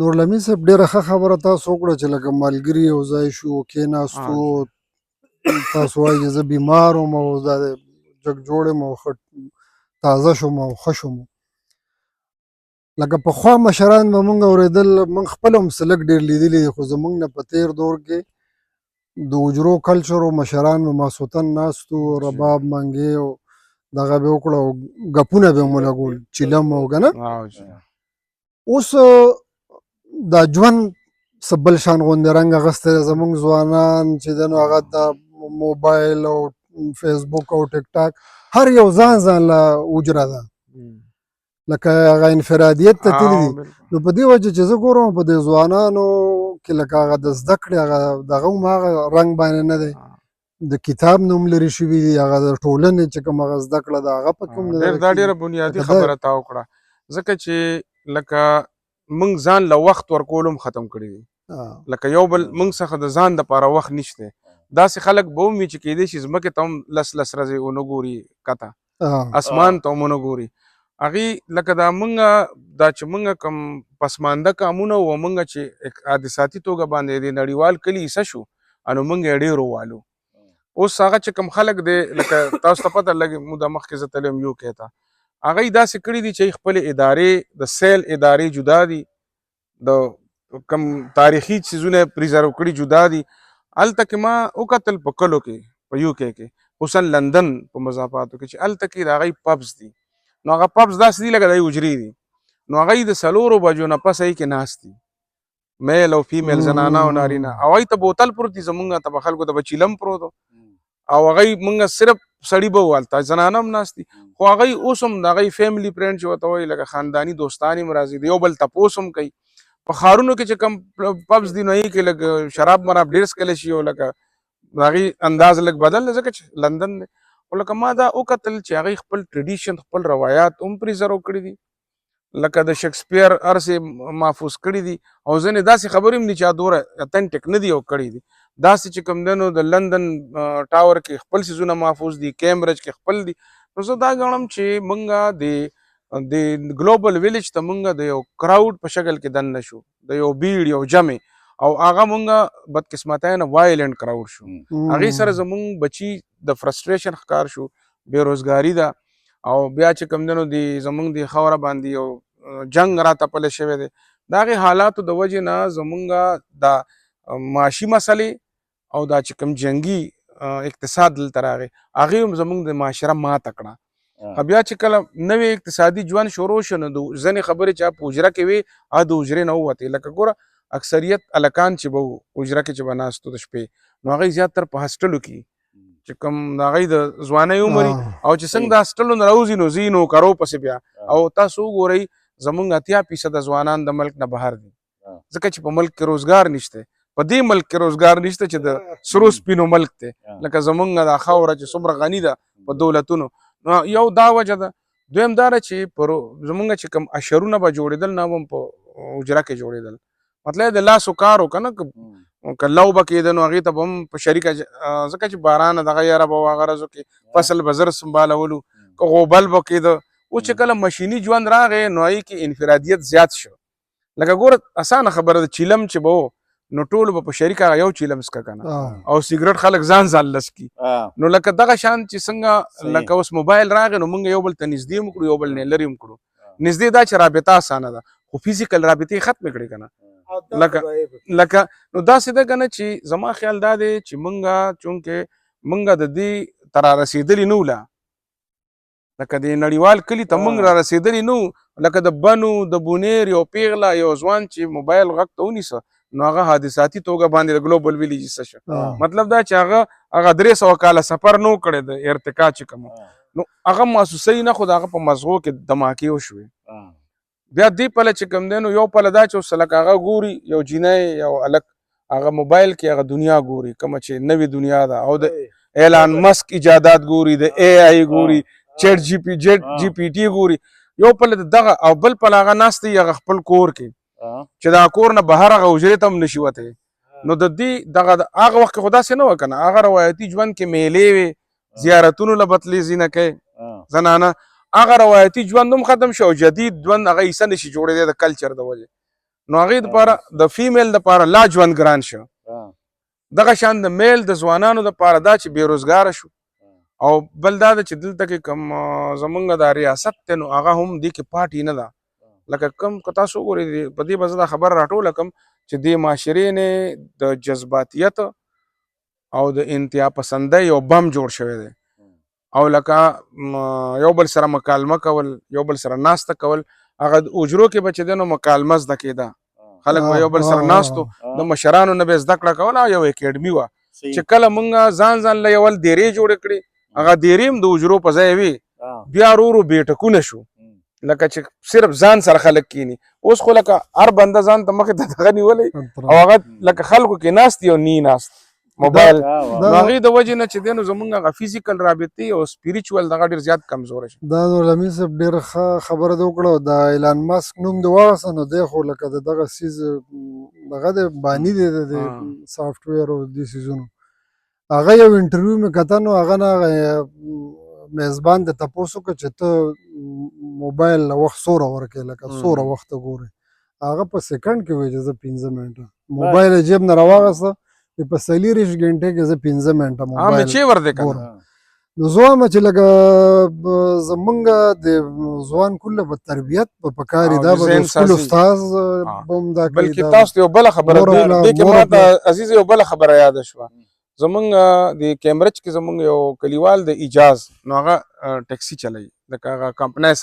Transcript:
نورلمي صاحب ډېره ښه خبره تاسو وکړه چې لکه ملګري یو ځای شو کېناستو جی تاسو وایي چې زه بیمار وم او دا جګ جوړ یم او ښه تازه شوم او ښه شوم لکه پخوا مشران به مونږ اورېدل مونږ خپله هم څه لږ ډېر لیدلي دي خو زمونږ نه په تېر دور کې د حجرو کلچر و مشران به ماسوتن ناست وو جی رباب منګې او دغه به وکړه او ګپونه به مو لګول چیلم او که نه جی اوس دا ژوند څه بل شان غوندې رنګ اخیستی دی زموږ ځوانان چې دی نو هغه د موبایل او فیسبوک او ټیک ټاک هر یو ځان ځان له حجره ده لکه هغه انفرادیت ته تللي دي نو په دې وجه چې زه ګورم په دې ځوانانو کې لکه هغه د زده کړې هغه دغه هم هغه رنګ باندې نه دی د کتاب نه هم لرې شوي دي هغه د ټولنې چې کوم هغه زده کړه ده هغه پکې هم نه ده دا ډیره بنیادی خبره تا وکړه ځکه چې لکه موږ ځان له وخت ورکول هم ختم کړي دي لکه یو بل موږ څخه د ځان دپاره وخت نشته داسې خلک به هم وي چې کیدای شي ځمکې ته هم لس ورځې ونه ګوري کته اسمان ته هم ونه ګوري هغې لکه دا موږ دا چې موږ کوم پسمانده کامونه و موږ چې حادثاتي توګه باندې د نړیوال کلي حصه شو نو موږ یې ډېر ووالو اوس هغه چې کوم خلک دی لکه تاسو ته پته لګي موده مخکې زه تللی یم یو کې ته هغوی داسې کړي دي چې خپلې ادارې د سیل ادارې جدا دي د کم تاریخي څیزونه پریزرو کړي جدا دي هلته کې ما وکتل په کلو کې په یو کې خصوصا لندن په مضافاتو کې چې هلته کې د هغوی پبز دي نو هغه پبز داسې دي لکه د حجرې دي نو هغوی د 4 بجو نه پس هغې کې ناست دي میل او فیمیل زنانه او نارینه او هغوی ته بوتل پروت دي زمونږ ته به خلکو ته به چیلم پروت او هغوی مونږ صرف سړي به وهلته زنانه هم ناست دي خو هغوی اوس هم د هغوی فیملی فرینډ چې ورته وایي لکه خانداني دوستان هم راځي د یو بل تپوس هم کوي په ښارونو کې چې کوم پبز دي نو هغې کې لږ شراب مراب ډېر څکلی شي او لکه د هغې انداز لږ بدل دی ځکه چې لندن دی خو لکه ما دا وکتل چې هغوی خپل ټریډیشن خپل روایات هم پریزرو کړي دي لکه د شکسپیر هرڅې محفوظ کړي دي او ځینې داسې خبرې هم دي چې دومره اتنټک نه دي او کړي دي داسې چې کوم دی نو د لندن ټاور کې خپل څیزونه محفوظ دي کیمبرج کې خپل دي نو زه دا ګڼم چې مونږ د ګلوبل ویلیج ته مونږ د یو کراؤډ په شکل کې دننه شو د یو بیړ یو جمع او هغه مونږ بدقسمتانه وایلنټ کراؤډ شو هغې سره زمونږ بچي د فرسټریشن ښکار شو بېروزګاري ده او بیا چې کوم دی نو زمونږ د خاوره باندې یو جنګ راتپلی شوی دی د هغې حالاتو د وجې نه زمونږ دا معاشي مسلې او دا چې کوم جنګي اقتصاد دلته راغی هغې هم زمونږ د معاشره ماته کړه بیا چې کله نوې اقتصادي ژوند شروع شو نو ځینې خبرې چې په حجره کې وې هغه د حجرې نه ووتې لکه ګوره اکثریت هلکان چې به وو حجره کې چې به ناستو د شپې نو هغوی زیاتر په هاسټلو کې چې کوم د هغوی د ځوانۍ عمر او چې څنګه د هاسټلو نه راوځي نو ځي نوکرو پسې بیا او تاسو وګورئ زمونږ 80% ځوانان د ملک نه بهر دي ځکه چې په ملک کې روزګار نشته په دې ملک کې روزګار نشته چې د سرو سپینو ملک دی لکه زمونږ دا خاوره چې څومره غني ده په دولتونو یو دا وجه ده دویم دا ده چې زمونږ چې کوم اشرونه به جوړېدل نه هم په حجره کې جوړېدل مطلب د لاسو کار و که نه که لو به کېده نو هغې ته به هم په شریکه ځکه چې باران دغه یاره به و هغه ورځو کې فصل به زر سنبالولو که غوبل به کېده اوس چې کله مشیني ژوند راغی نو هغې کې انفرادیت زیات شو لکه ګوره اسانه خبره ده چیلم چې به و نو ټولو به په شریکه هغه یو چیلم څکه که نه او سیګرټ خلک ځان ځان لس کي نو لکه دغه شان چې څنګه لکه اوس موبایل راغی نو موږ یو بل ته نږدې هم کړو یو بل نه لرې هم کړو نږدې دا چې رابطه اسانه ده خو فزیکل رابطې ختمې کړې که نه لکه نو داسې ده که نه چې زما خیال دا دی چې مونږ چونکې مونږ د دې ته را رسېدلي نه وو لکه د نړیوال کلي ته مونږ را رسېدلي نه وو لکه د بنو د بونیر یو پیغله یو ځوان چې موبایل غږ ته ونیسه نو هغه حادثاتي توګه باندې د ګلوبل ویلیج حصه شو مطلب دا چې هغه 300 کاله سفر نو کړی د ارتقا چې کوم نو هغه محسوسوي نه خو د هغه په مزغو کې دماکې وشوې بیا دې پله چې کوم دی نو یو پله دا چې اوس لکه هغه ګوري یو جینۍ یو هلک هغه موبایل کې هغه دنیا ګوري کومه چې نوې دنیا ده او د ایلان مسک ایجادات ګوري د اے آی ګوري چیټ جی پی ټي ګوري یو پله دغه او بل پله هغه ناست دی هغه خپل کور کې چې دا کور نه بهر هغه حجرې ته هم نشي وتی نو د دې دغه هغه وخت کې خو داسې نه وه که نه هغه روایتي ژوند کې میلې وې زیارتونو له بتلې ځینه کوي زنانه هغه روایتي ژوند هم ختم شو او جدید ژوند هغه حصه نشي جوړېدی د کلچر د وجې نو هغې دپاره د فیمیل دپاره لا ژوند ګران شو دغه شان د میل د ځوانانو دپاره دا چې بېروزګاره شو او بل دا ده چې دلته کې کوم زمونږ دا ریاست دی نو هغه هم دې کې پاټي نه ده لکه کوم که تاسو وګورئ په دې به زه دا خبره راټوله کړم چې دې معاشرې نه د جذباتیت او د انتها پسندۍ یو بم جوړ شوی دی او لکه یو بل سره مکالمه کول یو بل سره ناسته کول هغه اجرو کې به چې دی نو مکالمه زده کېده خلک به یو بل سره ناستو د مشرانو نه به زده کړه کوله یو اکیډمي وه چې کله مونږ ځان له یول دیرې جوړې کړې هغه دیرې هم د اجرو په ځای وي بیا ورو ورو بیټکونه شو لکه چې صرف ځان سره خلک کینی اوس خو لکه هر بنده ځان ته مخې ته دغه نیولی او هغه لکه خلکو کې ناست یو نی ناست موبایل نو هغې د وجې نه چې دی نو زمونږ هغه فزیکل رابطې او سپیریچول دغه ډېر زیات کمزوری شي دا نور امین صاحب ډېره ښه خبره دې وکړه د ایلان ماسک نوم دې واخیسته نو دی خو لکه د دغه څیز دغه دی باني دی د سافټویر او دې څیزونو هغه یو انټرویو مې کته نو هغه نه میزبان د تپوس وکړه چې ته موبایل له وخت څومره ورکوې لکه څومره وخته ګورې هغه په سیکنډ کې وایي چې زه 15 منټه موبایل یې جیب نه راواخیسته په 40 غنټې کې زه 15 منټه موبایل چې ور دی کنه نو زه وایم چې لکه زمونږ د ځوان کله په تربیت په پکار دا به د سکول استاد بم دا کوي بلکې تاسو یو بله خبره دې کې ماته عزیز یو بله خبره یاده شوه زمونږ د کیمبرج کې زمونږ یو کلیوال د اجاز نو هغه ټیکسي چلوي لکه هغه کمپنۍ سره